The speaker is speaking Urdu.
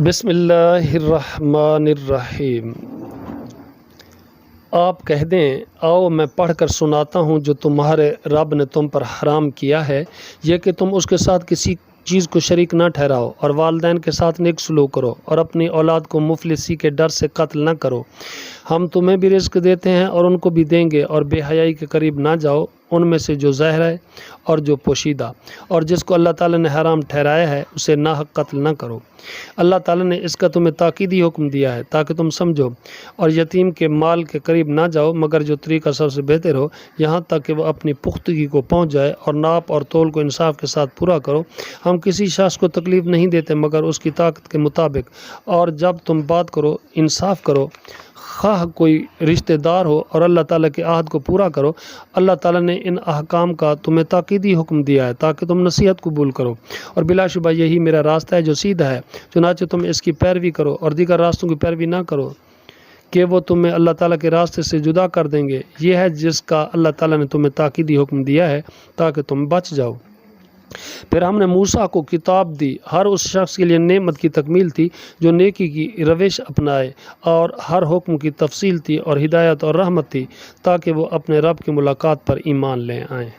بسم اللہ الرحمن الرحیم۔ آپ کہہ دیں آؤ میں پڑھ کر سناتا ہوں جو تمہارے رب نے تم پر حرام کیا ہے، یہ کہ تم اس کے ساتھ کسی چیز کو شریک نہ ٹھہراؤ، اور والدین کے ساتھ نیک سلوک کرو، اور اپنی اولاد کو مفلسی کے ڈر سے قتل نہ کرو۔ ہم تمہیں بھی رزق دیتے ہیں اور ان کو بھی دیں گے، اور بے حیائی کے قریب نہ جاؤ، ان میں سے جو ظاہر ہے اور جو پوشیدہ، اور جس کو اللہ تعالیٰ نے حرام ٹھہرایا ہے اسے ناحق قتل نہ کرو۔ اللہ تعالیٰ نے اس کا تمہیں تاکیدی حکم دیا ہے تاکہ تم سمجھو، اور یتیم کے مال کے قریب نہ جاؤ مگر جو طریقہ سب سے بہتر ہو، یہاں تک کہ وہ اپنی پختگی کو پہنچ جائے، اور ناپ اور تول کو انصاف کے ساتھ پورا کرو۔ ہم کسی شخص کو تکلیف نہیں دیتے مگر اس کی طاقت کے مطابق، اور جب تم بات کرو انصاف کرو، خواہ کوئی رشتہ دار ہو، اور اللہ تعالیٰ کے عہد کو پورا کرو۔ اللہ تعالیٰ نے ان احکام کا تمہیں تاکیدی حکم دیا ہے تاکہ تم نصیحت قبول کرو، اور بلا شبہ یہی میرا راستہ ہے جو سیدھا ہے، چنانچہ تم اس کی پیروی کرو اور دیگر راستوں کی پیروی نہ کرو کہ وہ تمہیں اللہ تعالیٰ کے راستے سے جدا کر دیں گے۔ یہ ہے جس کا اللہ تعالیٰ نے تمہیں تاکیدی حکم دیا ہے تاکہ تم بچ جاؤ۔ پھر ہم نے موسیٰ کو کتاب دی، ہر اس شخص کے لیے نعمت کی تکمیل تھی جو نیکی کی روش اپنائے، اور ہر حکم کی تفصیل تھی، اور ہدایت اور رحمت تھی تاکہ وہ اپنے رب کی ملاقات پر ایمان لے آئیں۔